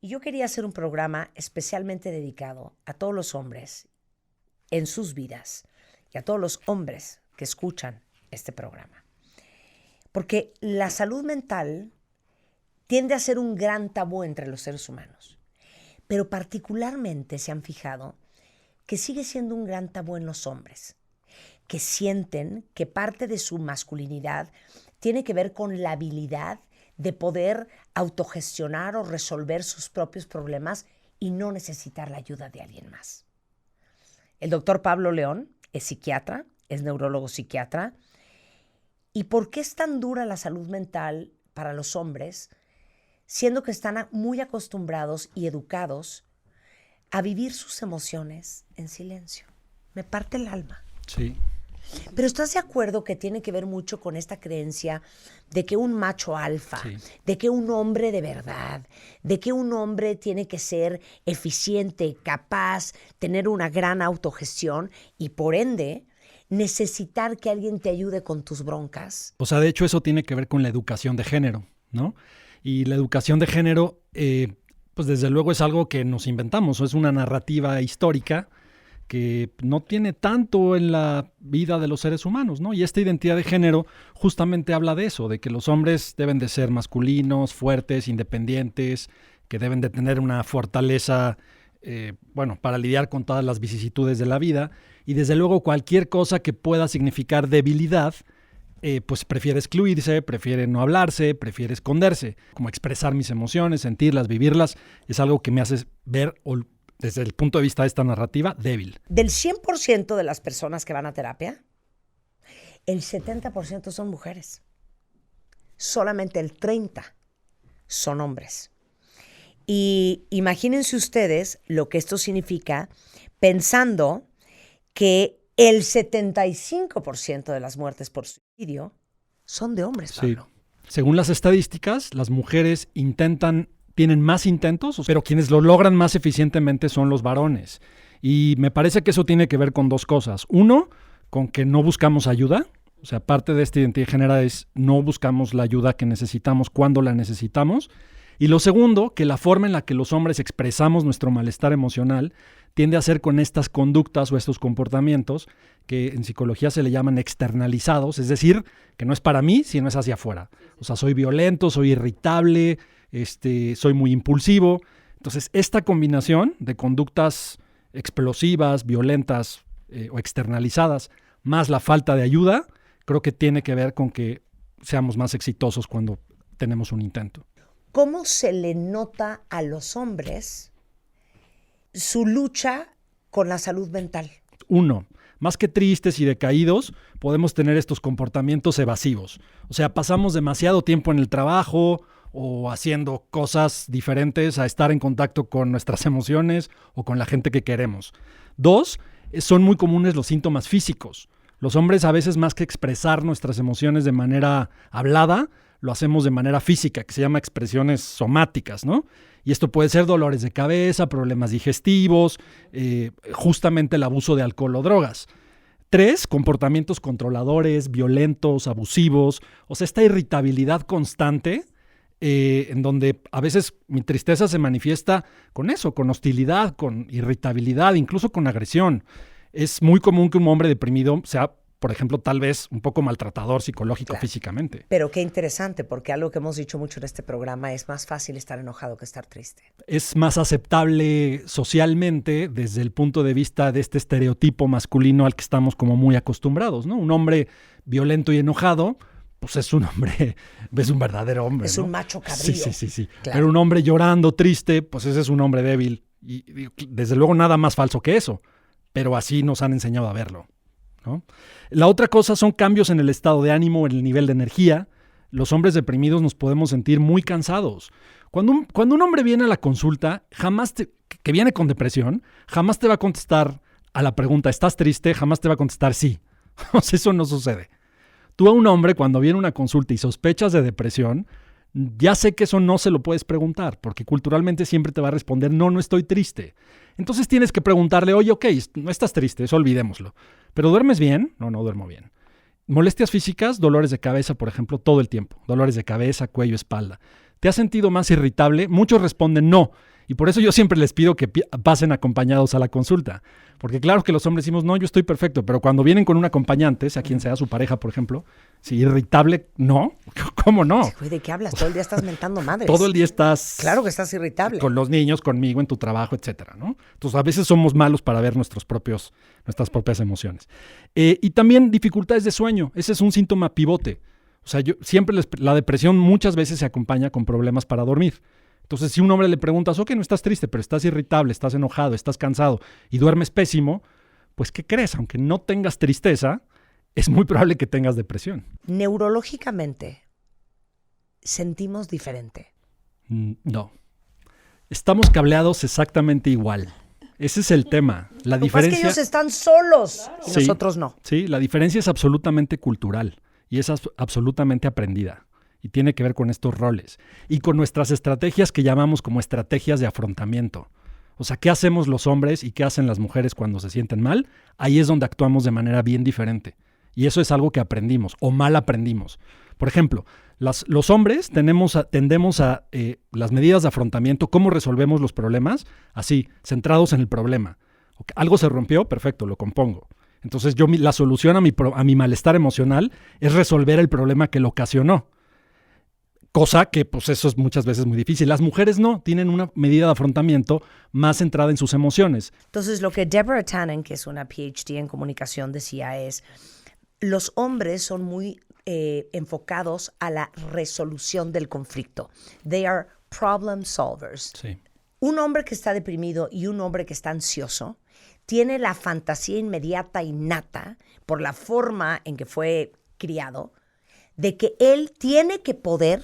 Y yo quería hacer un programa especialmente dedicado a todos los hombres en sus vidas y a todos los hombres que escuchan este programa. Porque la salud mental tiende a ser un gran tabú entre los seres humanos. Pero particularmente se han fijado que sigue siendo un gran tabú en los hombres, que sienten que parte de su masculinidad tiene que ver con la habilidad de poder autogestionar o resolver sus propios problemas y no necesitar la ayuda de alguien más. El doctor Pablo León es psiquiatra, es neurólogo psiquiatra. ¿Y por qué es tan dura la salud mental para los hombres, siendo que están muy acostumbrados y educados a vivir sus emociones en silencio? Me parte el alma. Sí. Pero ¿estás de acuerdo que tiene que ver mucho con esta creencia de que un macho alfa, Sí. de que un hombre de verdad, de que un hombre tiene que ser eficiente, capaz, tener una gran autogestión y por ende necesitar que alguien te ayude con tus broncas? O sea, de hecho eso tiene que ver con la educación de género, ¿no? Y la educación de género, pues desde luego es algo que nos inventamos, es una narrativa histórica que no tiene tanto en la vida de los seres humanos, ¿no? Y esta identidad de género justamente habla de eso, de que los hombres deben de ser masculinos, fuertes, independientes, que deben de tener una fortaleza, para lidiar con todas las vicisitudes de la vida. Y desde luego cualquier cosa que pueda significar debilidad, pues prefiere excluirse, prefiere no hablarse, prefiere esconderse. Como expresar mis emociones, sentirlas, vivirlas, es algo que me hace ver desde el punto de vista de esta narrativa, débil. Del 100% de las personas que van a terapia, el 70% son mujeres. Solamente el 30% son hombres. Y imagínense ustedes lo que esto significa pensando que el 75% de las muertes por suicidio son de hombres, Pablo. Sí. Según las estadísticas, las mujeres tienen más intentos, pero quienes lo logran más eficientemente son los varones. Y me parece que eso tiene que ver con dos cosas. Uno, con que no buscamos ayuda. O sea, parte de esta identidad de género es no buscamos la ayuda que necesitamos cuando la necesitamos. Y lo segundo, que la forma en la que los hombres expresamos nuestro malestar emocional tiende a ser con estas conductas o estos comportamientos que en psicología se le llaman externalizados, es decir, que no es para mí, sino es hacia afuera. O sea, soy violento, soy irritable, soy muy impulsivo. Entonces, esta combinación de conductas explosivas, violentas o externalizadas, más la falta de ayuda, creo que tiene que ver con que seamos más exitosos cuando tenemos un intento. ¿Cómo se le nota a los hombres su lucha con la salud mental? Uno, más que tristes y decaídos, podemos tener estos comportamientos evasivos. O sea, pasamos demasiado tiempo en el trabajo o haciendo cosas diferentes a estar en contacto con nuestras emociones o con la gente que queremos. Dos, son muy comunes los síntomas físicos. Los hombres a veces más que expresar nuestras emociones de manera hablada, lo hacemos de manera física, que se llama expresiones somáticas, ¿no? Y esto puede ser dolores de cabeza, problemas digestivos, justamente el abuso de alcohol o drogas. 3, comportamientos controladores, violentos, abusivos, o sea, esta irritabilidad constante en donde a veces mi tristeza se manifiesta con eso, con hostilidad, con irritabilidad, incluso con agresión. Es muy común que un hombre deprimido sea, por ejemplo, tal vez un poco maltratador psicológico, claro, físicamente. Pero qué interesante, porque algo que hemos dicho mucho en este programa es más fácil estar enojado que estar triste. Es más aceptable socialmente desde el punto de vista de este estereotipo masculino al que estamos como muy acostumbrados, ¿no? Un hombre violento y enojado, pues es un hombre, es un verdadero hombre, es, ¿no? Un macho cabrío. Sí. Claro. Pero un hombre llorando, triste, pues ese es un hombre débil. Y desde luego nada más falso que eso, pero así nos han enseñado a verlo, ¿no? La otra cosa son cambios en el estado de ánimo, en el nivel de energía. Los hombres deprimidos nos podemos sentir muy cansados. Cuando un hombre viene a la consulta, que viene con depresión, jamás te va a contestar a la pregunta, ¿estás triste? Jamás te va a contestar sí. O sea, eso no sucede. Tú a un hombre, cuando viene a una consulta y sospechas de depresión, ya sé que eso no se lo puedes preguntar, porque culturalmente siempre te va a responder, no estoy triste. Entonces tienes que preguntarle, oye, ok, no estás triste, eso olvidémoslo. ¿Pero duermes bien? No duermo bien. Molestias físicas, dolores de cabeza, por ejemplo, todo el tiempo. Dolores de cabeza, cuello, espalda. ¿Te has sentido más irritable? Muchos responden no. Y por eso yo siempre les pido que pasen acompañados a la consulta. Porque claro que los hombres decimos, no, yo estoy perfecto, pero cuando vienen con un acompañante, sea quien sea su pareja, por ejemplo, si irritable, no, ¿cómo no? Güey, ¿de qué hablas? Todo el día estás mentando madres. Todo el día estás... Claro que estás irritable. Con los niños, conmigo, en tu trabajo, etcétera, ¿no? Entonces, a veces somos malos para ver nuestras propias emociones. Y también dificultades de sueño. Ese es un síntoma pivote. O sea, la depresión muchas veces se acompaña con problemas para dormir. Entonces, si a un hombre le preguntas, ok, no estás triste, pero estás irritable, estás enojado, estás cansado y duermes pésimo, pues, ¿qué crees? Aunque no tengas tristeza, es muy probable que tengas depresión. Neurológicamente, ¿sentimos diferente? No. Estamos cableados exactamente igual. Ese es el tema. La diferencia... Es que ellos están solos y Sí, nosotros no. Sí, la diferencia es absolutamente cultural y es absolutamente aprendida. Y tiene que ver con estos roles y con nuestras estrategias que llamamos como estrategias de afrontamiento. O sea, ¿qué hacemos los hombres y qué hacen las mujeres cuando se sienten mal? Ahí es donde actuamos de manera bien diferente. Y eso es algo que aprendimos o mal aprendimos. Por ejemplo, los hombres tendemos a las medidas de afrontamiento, cómo resolvemos los problemas, así, centrados en el problema. Algo se rompió, perfecto, lo compongo. Entonces la solución a mi malestar emocional es resolver el problema que lo ocasionó. Cosa que, pues, eso es muchas veces muy difícil. Las mujeres no, tienen una medida de afrontamiento más centrada en sus emociones. Entonces, lo que Deborah Tannen, que es una PhD en comunicación, decía es, los hombres son muy enfocados a la resolución del conflicto. They are problem solvers. Sí. Un hombre que está deprimido y un hombre que está ansioso tiene la fantasía inmediata innata, por la forma en que fue criado, de que él tiene que poder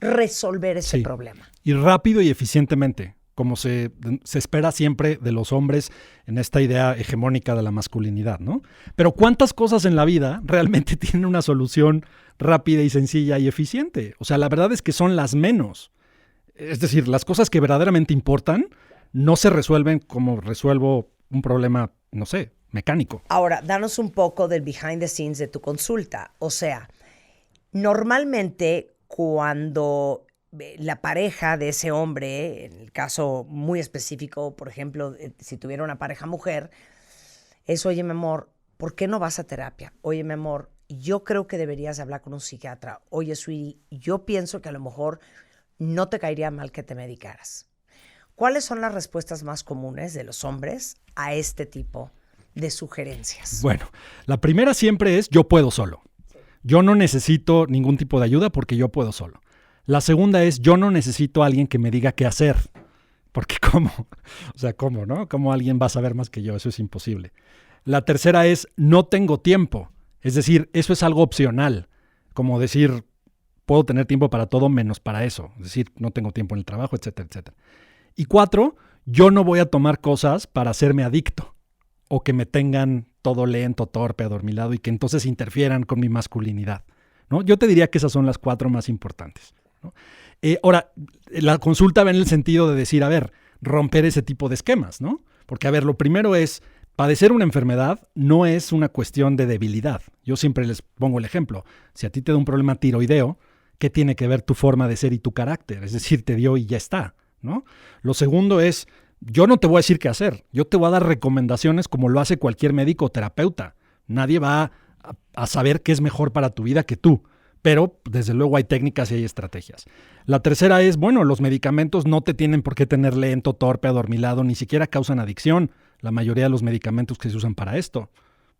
resolver ese problema. Y rápido y eficientemente, como se espera siempre de los hombres en esta idea hegemónica de la masculinidad, ¿no? Pero ¿cuántas cosas en la vida realmente tienen una solución rápida y sencilla y eficiente? O sea, la verdad es que son las menos. Es decir, las cosas que verdaderamente importan no se resuelven como resuelvo un problema, no sé, mecánico. Ahora, danos un poco del behind the scenes de tu consulta. O sea, normalmente cuando la pareja de ese hombre, en el caso muy específico, por ejemplo, si tuviera una pareja mujer, es, oye, mi amor, ¿por qué no vas a terapia? Oye, mi amor, yo creo que deberías hablar con un psiquiatra. Oye, sweetie, yo pienso que a lo mejor no te caería mal que te medicaras. ¿Cuáles son las respuestas más comunes de los hombres a este tipo de sugerencias? Bueno, la primera siempre es yo puedo solo. Yo no necesito ningún tipo de ayuda porque yo puedo solo. La segunda es yo no necesito a alguien que me diga qué hacer. Porque ¿cómo? O sea, ¿cómo, no? ¿Cómo alguien va a saber más que yo? Eso es imposible. La tercera es no tengo tiempo. Es decir, eso es algo opcional. Como decir, puedo tener tiempo para todo menos para eso. Es decir, no tengo tiempo en el trabajo, etcétera, etcétera. Y 4, yo no voy a tomar cosas para hacerme adicto o que me tengan todo lento, torpe, adormilado y que entonces interfieran con mi masculinidad, ¿no? Yo te diría que esas son las 4 más importantes, ¿no? Ahora, la consulta va en el sentido de decir, a ver, romper ese tipo de esquemas, ¿no? Porque, a ver, lo primero es, padecer una enfermedad no es una cuestión de debilidad. Yo siempre les pongo el ejemplo. Si a ti te da un problema tiroideo, ¿qué tiene que ver tu forma de ser y tu carácter? Es decir, te dio y ya está, ¿no? Lo segundo es, yo no te voy a decir qué hacer. Yo te voy a dar recomendaciones como lo hace cualquier médico o terapeuta. Nadie va a saber qué es mejor para tu vida que tú. Pero, desde luego, hay técnicas y hay estrategias. La tercera es, bueno, los medicamentos no te tienen por qué tener lento, torpe, adormilado, ni siquiera causan adicción. La mayoría de los medicamentos que se usan para esto.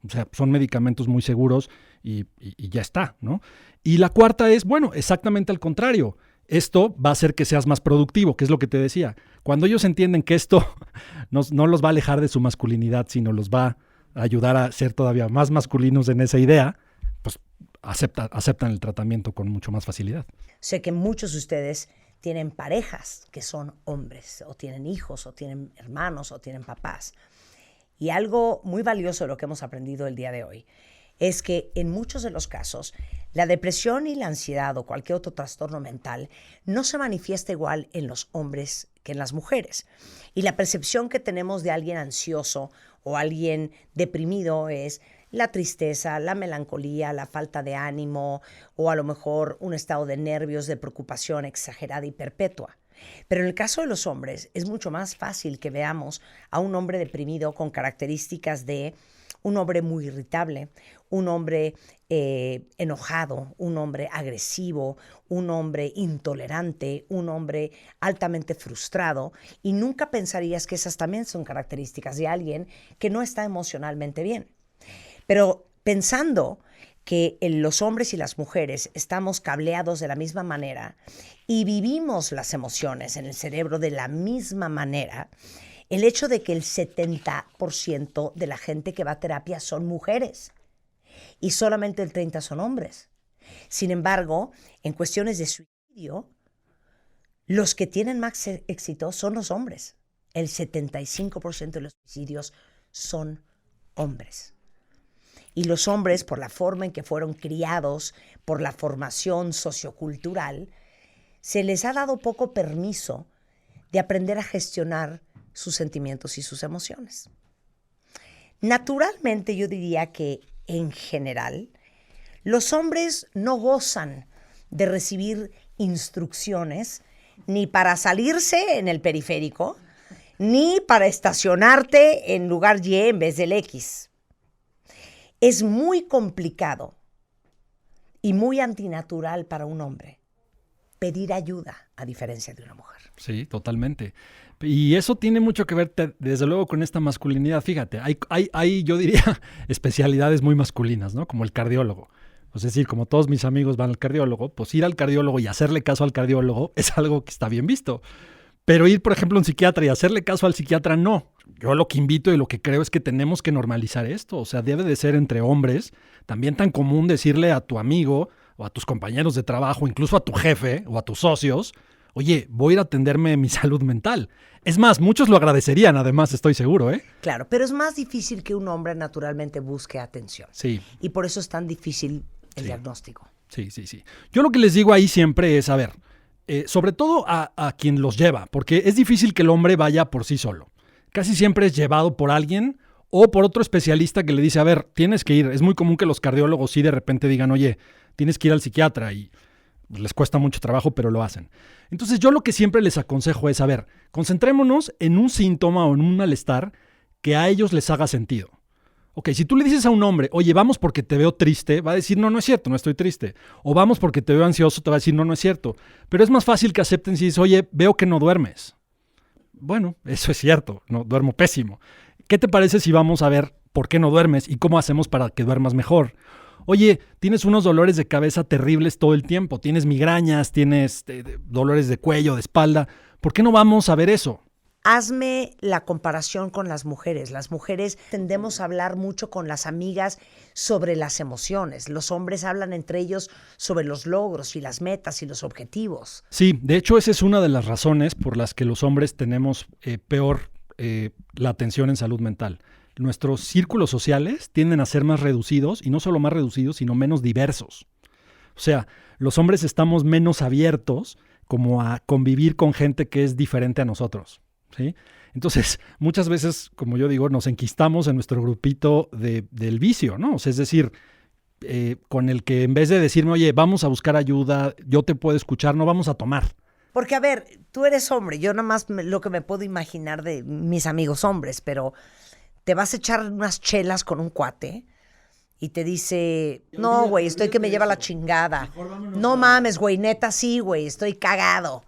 O sea, son medicamentos muy seguros y ya está, ¿no? Y la cuarta es, bueno, exactamente al contrario. Esto va a hacer que seas más productivo, que es lo que te decía. Cuando ellos entienden que esto no los va a alejar de su masculinidad, sino los va a ayudar a ser todavía más masculinos en esa idea, pues aceptan el tratamiento con mucho más facilidad. Sé que muchos de ustedes tienen parejas que son hombres, o tienen hijos, o tienen hermanos, o tienen papás. Y algo muy valioso de lo que hemos aprendido el día de hoy es que en muchos de los casos la depresión y la ansiedad o cualquier otro trastorno mental no se manifiesta igual en los hombres que en las mujeres. Y la percepción que tenemos de alguien ansioso o alguien deprimido es la tristeza, la melancolía, la falta de ánimo o a lo mejor un estado de nervios, de preocupación exagerada y perpetua. Pero en el caso de los hombres es mucho más fácil que veamos a un hombre deprimido con características de un hombre muy irritable, un hombre enojado, un hombre agresivo, un hombre intolerante, un hombre altamente frustrado, y nunca pensarías que esas también son características de alguien que no está emocionalmente bien. Pero pensando que los hombres y las mujeres estamos cableados de la misma manera y vivimos las emociones en el cerebro de la misma manera, el hecho de que el 70% de la gente que va a terapia son mujeres y solamente el 30% son hombres. Sin embargo, en cuestiones de suicidio, los que tienen más éxito son los hombres. El 75% de los suicidios son hombres. Y los hombres, por la forma en que fueron criados, por la formación sociocultural, se les ha dado poco permiso de aprender a gestionar sus sentimientos y sus emociones. Naturalmente, yo diría que en general, los hombres no gozan de recibir instrucciones ni para salirse en el periférico, ni para estacionarte en lugar Y en vez del X. Es muy complicado y muy antinatural para un hombre pedir ayuda, a diferencia de una mujer. Sí, totalmente. Y eso tiene mucho que ver, desde luego, con esta masculinidad. Fíjate, hay, yo diría, especialidades muy masculinas, ¿no? Como el cardiólogo. Es decir, como todos mis amigos van al cardiólogo, pues ir al cardiólogo y hacerle caso al cardiólogo es algo que está bien visto. Pero ir, por ejemplo, a un psiquiatra y hacerle caso al psiquiatra, no. Yo lo que invito y lo que creo es que tenemos que normalizar esto. O sea, debe de ser entre hombres también tan común decirle a tu amigo o a tus compañeros de trabajo, incluso a tu jefe o a tus socios, oye, voy a ir a atenderme mi salud mental. Es más, muchos lo agradecerían, además, estoy seguro, ¿eh? Claro, pero es más difícil que un hombre naturalmente busque atención. Sí. Y por eso es tan difícil el diagnóstico. Sí. Yo lo que les digo ahí siempre es, a ver, sobre todo a quien los lleva, porque es difícil que el hombre vaya por sí solo. Casi siempre es llevado por alguien o por otro especialista que le dice, a ver, tienes que ir. Es muy común que los cardiólogos sí de repente digan, oye, tienes que ir al psiquiatra, y les cuesta mucho trabajo, pero lo hacen. Entonces yo lo que siempre les aconsejo es, a ver, concentrémonos en un síntoma o en un malestar que a ellos les haga sentido. Ok, si tú le dices a un hombre, oye, vamos porque te veo triste, va a decir, no, no es cierto, no estoy triste. O vamos porque te veo ansioso, te va a decir, no, no es cierto. Pero es más fácil que acepten si dices, oye, veo que no duermes. Bueno, eso es cierto, no duermo pésimo. ¿Qué te parece si vamos a ver por qué no duermes y cómo hacemos para que duermas mejor? Oye, tienes unos dolores de cabeza terribles todo el tiempo, tienes migrañas, tienes dolores de cuello, de espalda. ¿Por qué no vamos a ver eso? Hazme la comparación con las mujeres. Las mujeres tendemos a hablar mucho con las amigas sobre las emociones. Los hombres hablan entre ellos sobre los logros y las metas y los objetivos. Sí, de hecho esa es una de las razones por las que los hombres tenemos peor la atención en salud mental. Nuestros círculos sociales tienden a ser más reducidos, y no solo más reducidos, sino menos diversos. O sea, los hombres estamos menos abiertos como a convivir con gente que es diferente a nosotros, ¿sí? Entonces, muchas veces, como yo digo, nos enquistamos en nuestro grupito del vicio, ¿no? O sea, es decir, con el que en vez de decirme, oye, vamos a buscar ayuda, yo te puedo escuchar, no vamos a tomar. Porque, a ver, tú eres hombre, yo nada más lo que me puedo imaginar de mis amigos hombres, pero te vas a echar unas chelas con un cuate y te dice, no, güey, estoy que me lleva la chingada. No mames, güey, neta, sí, güey, estoy cagado.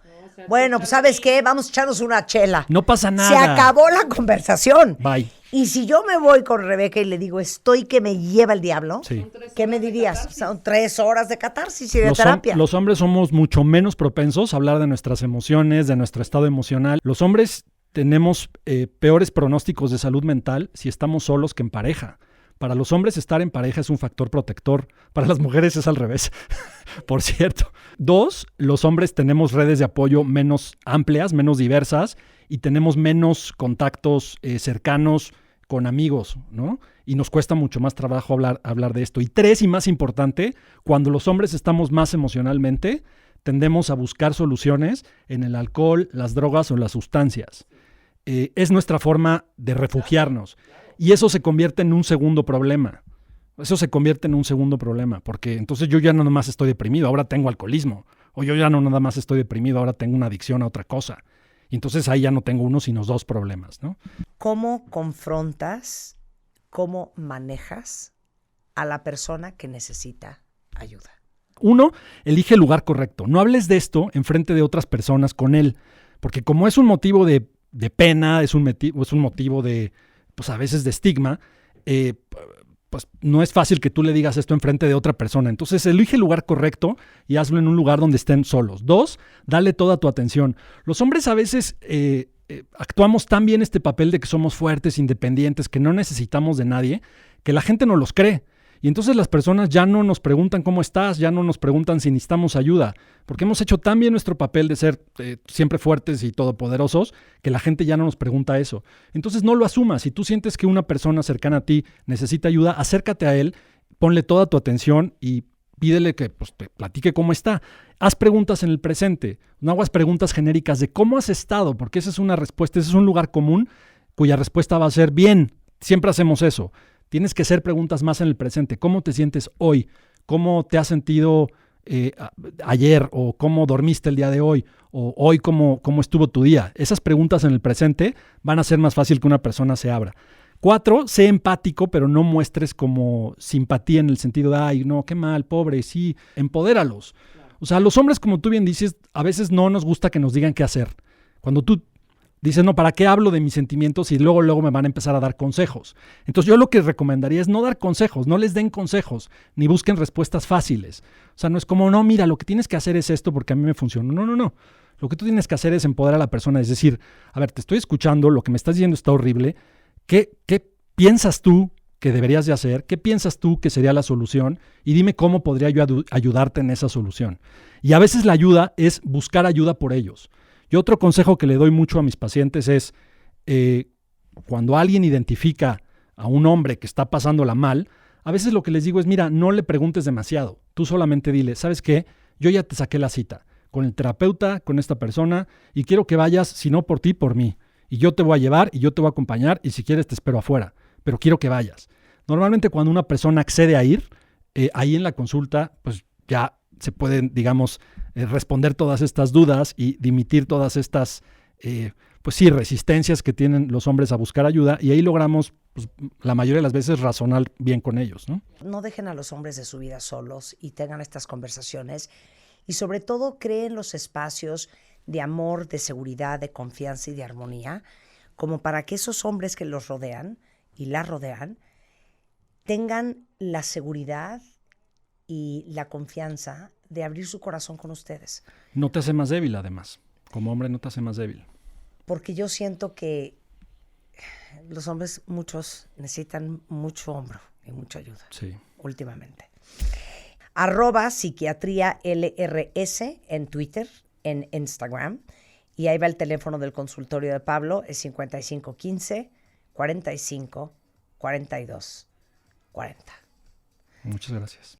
Bueno, pues ¿sabes qué? Vamos a echarnos una chela. No pasa nada. Se acabó la conversación. Bye. Y si yo me voy con Rebeca y le digo, estoy que me lleva el diablo, Sí. ¿qué me dirías? Son 3 horas de catarsis y de terapia. Los hombres somos mucho menos propensos a hablar de nuestras emociones, de nuestro estado emocional. Los hombres tenemos peores pronósticos de salud mental si estamos solos que en pareja. Para los hombres estar en pareja es un factor protector. Para las mujeres es al revés, por cierto. 2, los hombres tenemos redes de apoyo menos amplias, menos diversas, y tenemos menos contactos cercanos con amigos, ¿no? Y nos cuesta mucho más trabajo hablar de esto. Y 3, y más importante, cuando los hombres estamos más emocionalmente, tendemos a buscar soluciones en el alcohol, las drogas o las sustancias. Es nuestra forma de refugiarnos. Y eso se convierte en un segundo problema. Porque entonces yo ya no nomás estoy deprimido, ahora tengo alcoholismo, O yo ya no nada más estoy deprimido, ahora tengo una adicción a otra cosa. Y entonces ahí ya no tengo uno, sino dos problemas, ¿no? ¿Cómo confrontas, cómo manejas a la persona que necesita ayuda? Uno, elige el lugar correcto. No hables de esto enfrente de otras personas con él, porque como es un motivo de pena, es un motivo de, pues a veces de estigma, pues no es fácil que tú le digas esto enfrente de otra persona. Entonces elige el lugar correcto y hazlo en un lugar donde estén solos. Dos, dale toda tu atención. Los hombres a veces actuamos tan bien este papel de que somos fuertes, independientes, que no necesitamos de nadie, que la gente no los cree. Y entonces las personas ya no nos preguntan cómo estás, ya no nos preguntan si necesitamos ayuda, porque hemos hecho tan bien nuestro papel de ser siempre fuertes y todopoderosos, que la gente ya no nos pregunta eso. Entonces no lo asumas. Si tú sientes que una persona cercana a ti necesita ayuda, acércate a él, ponle toda tu atención y pídele que pues, te platique cómo está. Haz preguntas en el presente, no hagas preguntas genéricas de cómo has estado, porque esa es una respuesta, ese es un lugar común cuya respuesta va a ser bien. Siempre hacemos eso. Tienes que hacer preguntas más en el presente. ¿Cómo te sientes hoy? ¿Cómo te has sentido ayer? ¿O cómo dormiste el día de hoy? ¿O hoy cómo estuvo tu día? Esas preguntas en el presente van a ser más fácil que una persona se abra. 4, sé empático, pero no muestres como simpatía en el sentido de, ay, no, qué mal, pobre, sí, empodéralos. O sea, los hombres, como tú bien dices, a veces no nos gusta que nos digan qué hacer. Cuando tú dices, no, ¿para qué hablo de mis sentimientos y luego me van a empezar a dar consejos? Entonces yo lo que recomendaría es no dar consejos, no les den consejos, ni busquen respuestas fáciles. O sea, no es como, no, mira, lo que tienes que hacer es esto porque a mí me funciona. No. Lo que tú tienes que hacer es empoderar a la persona, es decir, a ver, te estoy escuchando, lo que me estás diciendo está horrible. ¿Qué piensas tú que deberías de hacer? ¿Qué piensas tú que sería la solución? Y dime cómo podría yo ayudarte en esa solución. Y a veces la ayuda es buscar ayuda por ellos. Y otro consejo que le doy mucho a mis pacientes es, cuando alguien identifica a un hombre que está pasándola mal, a veces lo que les digo es, mira, no le preguntes demasiado. Tú solamente dile, ¿sabes qué? Yo ya te saqué la cita con el terapeuta, con esta persona, y quiero que vayas, si no por ti, por mí. Y yo te voy a llevar y yo te voy a acompañar y si quieres te espero afuera, pero quiero que vayas. Normalmente cuando una persona accede a ir, ahí en la consulta, pues ya se pueden, digamos, responder todas estas dudas y dimitir todas estas, pues sí, resistencias que tienen los hombres a buscar ayuda y ahí logramos, pues, la mayoría de las veces razonar bien con ellos, ¿no? No dejen a los hombres de su vida solos y tengan estas conversaciones y sobre todo creen los espacios de amor, de seguridad, de confianza y de armonía, como para que esos hombres que los rodean y las rodean tengan la seguridad y la confianza de abrir su corazón con ustedes. No te hace más débil, además. Como hombre no te hace más débil. Porque yo siento que los hombres, muchos, necesitan mucho hombro y mucha ayuda. Sí. Últimamente. @psiquiatría LRS en Twitter, en Instagram. Y ahí va el teléfono del consultorio de Pablo, es 5515 45 42 40. Muchas gracias.